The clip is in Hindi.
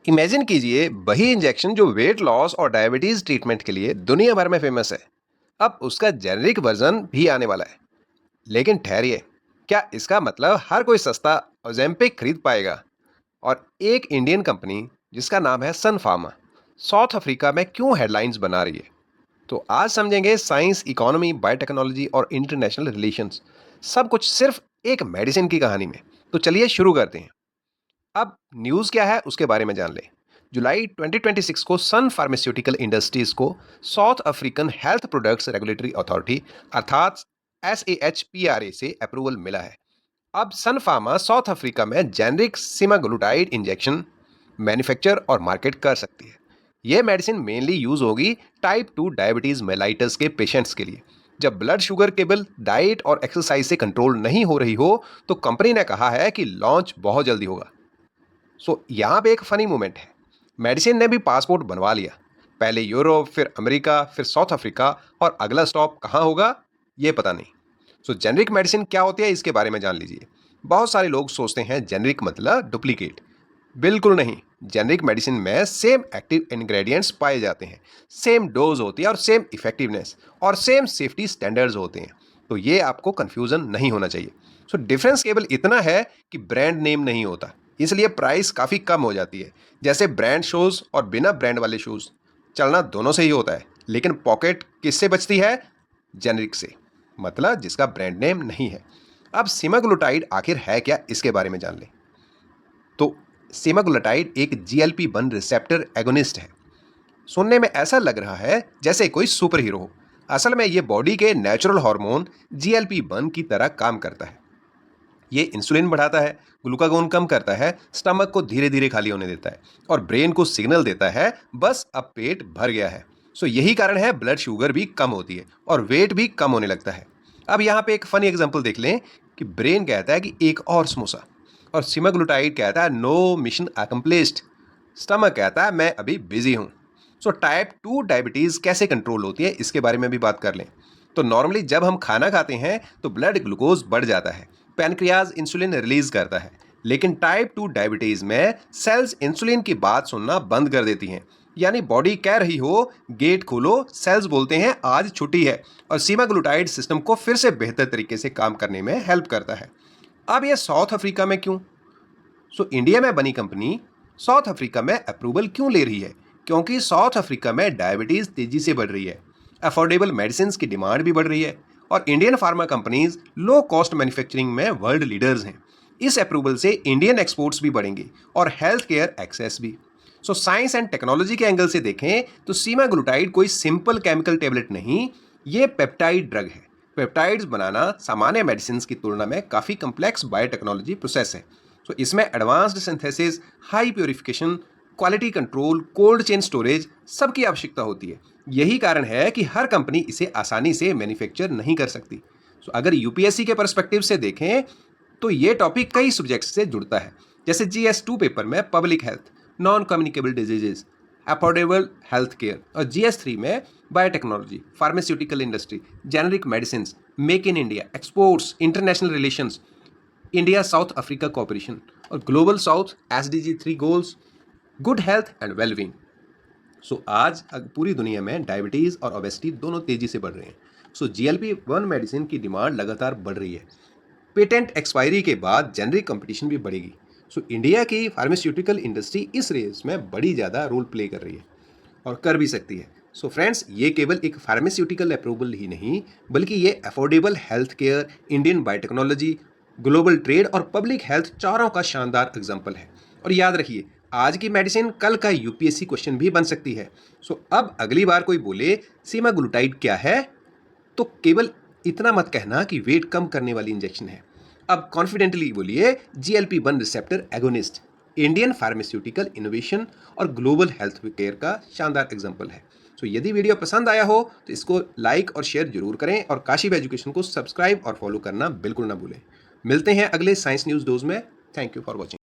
इमेजिन कीजिए वही इंजेक्शन जो वेट लॉस और डायबिटीज ट्रीटमेंट के लिए दुनिया भर में फेमस है। अब उसका जेनरिक वर्जन भी आने वाला है। लेकिन ठहरिए, क्या इसका मतलब हर कोई सस्ता ओजेम्पिक खरीद पाएगा? और एक इंडियन कंपनी जिसका नाम है सन फार्मा साउथ अफ्रीका में क्यों हेडलाइंस बना रही है? तो आज समझेंगे साइंस, इकोनॉमी, बायोटेक्नोलॉजी और इंटरनेशनल रिलेशंस, सब कुछ सिर्फ एक मेडिसिन की कहानी में। तो चलिए शुरू करते हैं। अब न्यूज़ क्या है उसके बारे में जान लें। जुलाई 2026 को सन फार्मास्यूटिकल इंडस्ट्रीज को south African health products regulatory authority अर्थात SAHPRA से अप्रूवल मिला है। अब सन फार्मा साउथ अफ्रीका में जेनरिक सिमाग्लुटाइड इंजेक्शन मैन्युफैक्चर और मार्केट कर सकती है। यह मेडिसिन मेनली यूज होगी टाइप 2 डायबिटीज मेलाइटस के पेशेंट्स के लिए। जब ब्लड शुगर केवल डाइट और एक्सरसाइज से कंट्रोल नहीं हो रही हो, तो कंपनी ने कहा है कि लॉन्च बहुत जल्दी होगा। यहाँ पे एक फनी मोमेंट है। मेडिसिन ने भी पासपोर्ट बनवा लिया। पहले यूरोप, फिर अमेरिका, फिर साउथ अफ्रीका, और अगला स्टॉप कहाँ होगा ये पता नहीं। जेनरिक मेडिसिन क्या होती है इसके बारे में जान लीजिए। बहुत सारे लोग सोचते हैं जेनरिक मतलब डुप्लीकेट। बिल्कुल नहीं। जेनरिक मेडिसिन में सेम एक्टिव इंग्रेडिएंट्स पाए जाते हैं, सेम डोज होती है और सेम इफेक्टिवनेस और सेम सेफ्टी स्टैंडर्ड्स होते हैं। तो ये आपको कंफ्यूजन नहीं होना चाहिए। डिफरेंस केवल इतना है कि ब्रांड नेम नहीं होता, इसलिए प्राइस काफ़ी कम हो जाती है। जैसे ब्रांड शूज़ और बिना ब्रांड वाले शूज़, चलना दोनों से ही होता है, लेकिन पॉकेट किससे बचती है? जेनरिक से, मतलब जिसका ब्रांड नेम नहीं है। अब सेमाग्लुटाइड आखिर है क्या, इसके बारे में जान लें। तो सेमाग्लुटाइड एक GLP-1 रिसेप्टर एगोनिस्ट है। सुनने में ऐसा लग रहा है जैसे कोई सुपर हीरो हो। असल में ये बॉडी के नेचुरल हार्मोन GLP-1 की तरह काम करता है। ये इंसुलिन बढ़ाता है, ग्लूकागोन कम करता है, स्टमक को धीरे धीरे खाली होने देता है और ब्रेन को सिग्नल देता है बस अब पेट भर गया है। यही कारण है ब्लड शुगर भी कम होती है और वेट भी कम होने लगता है। अब यहाँ पे एक फनी एग्जांपल देख लें कि ब्रेन कहता है कि एक और समोसा, और सिमाग्लुटाइड कहता है नो मिशन अकम्प्लिश्ड। स्टमक कहता है मैं अभी बिजी हूँ। टाइप 2 डायबिटीज कैसे कंट्रोल होती है इसके बारे में भी बात कर लें। तो नॉर्मली जब हम खाना खाते हैं तो ब्लड ग्लूकोज बढ़ जाता है, पैनक्रियाज इंसुलिन रिलीज करता है। लेकिन टाइप 2 डायबिटीज में सेल्स इंसुलिन की बात सुनना बंद कर देती हैं। यानी बॉडी कह रही हो गेट खोलो, सेल्स बोलते हैं आज छुट्टी है, और सीमाग्लुटाइड सिस्टम को फिर से बेहतर तरीके से काम करने में हेल्प करता है। अब यह साउथ अफ्रीका में क्यों? इंडिया में बनी कंपनी साउथ अफ्रीका में अप्रूवल क्यों ले रही है? क्योंकि साउथ अफ्रीका में डायबिटीज तेजी से बढ़ रही है, अफोर्डेबल मेडिसिन की डिमांड भी बढ़ रही है, और Indian pharma companies low cost manufacturing में वर्ल्ड लीडर्स हैं। इस अप्रूवल से इंडियन एक्सपोर्ट्स भी बढ़ेंगे और हेल्थ केयर एक्सेस भी। साइंस एंड टेक्नोलॉजी के एंगल से देखें तो सीमाग्लुटाइड कोई सिंपल केमिकल टेबलेट नहीं, ये पेप्टाइड ड्रग है। पेप्टाइड्स बनाना सामान्य मेडिसिन की तुलना में काफ़ी कम्प्लेक्स बायोटेक्नोलॉजी प्रोसेस है। इसमें advanced synthesis, high purification, quality control, cold chain storage सबकी आवश्यकता होती है। यही कारण है कि हर कंपनी इसे आसानी से मैन्युफैक्चर नहीं कर सकती। अगर यूपीएससी के पर्सपेक्टिव से देखें तो ये टॉपिक कई सब्जेक्ट्स से जुड़ता है। जैसे GS2 पेपर में public health, non communicable diseases, affordable health care, और GS3 में biotechnology, pharmaceutical industry, generic medicine, make in India, exports, international relations, India South Africa cooperation, और global south SDG 3 goals, good health and wellbeing. आज पूरी दुनिया में डायबिटीज़ और ओबेसिटी दोनों तेज़ी से बढ़ रहे हैं। GLP-1 मेडिसिन की डिमांड लगातार बढ़ रही है। पेटेंट एक्सपायरी के बाद जेनरिक कंपटीशन भी बढ़ेगी। इंडिया की फार्मास्यूटिकल इंडस्ट्री इस रेस में बड़ी ज़्यादा रोल प्ले कर रही है और कर भी सकती है। फ्रेंड्स, ये केवल एक फार्मास्यूटिकल अप्रूवल ही नहीं, बल्कि ये affordable health care, Indian biotechnology, global trade और पब्लिक हेल्थ चारों का शानदार एग्जाम्पल है। और याद रखिए, आज की मेडिसिन कल का यूपीएससी क्वेश्चन भी बन सकती है। अब अगली बार कोई बोले सीमाग्लुटाइड क्या है, तो केवल इतना मत कहना कि वेट कम करने वाली इंजेक्शन है। अब कॉन्फिडेंटली बोलिए GLP-1 receptor agonist, Indian pharmaceutical innovation और ग्लोबल हेल्थ केयर का शानदार एग्जाम्पल है। यदि वीडियो पसंद आया हो तो इसको लाइक और शेयर जरूर करें, और काशिफ एजुकेशन को सब्सक्राइब और फॉलो करना बिल्कुल ना भूलें। मिलते हैं अगले साइंस न्यूज़ डोज में। Thank you for watching.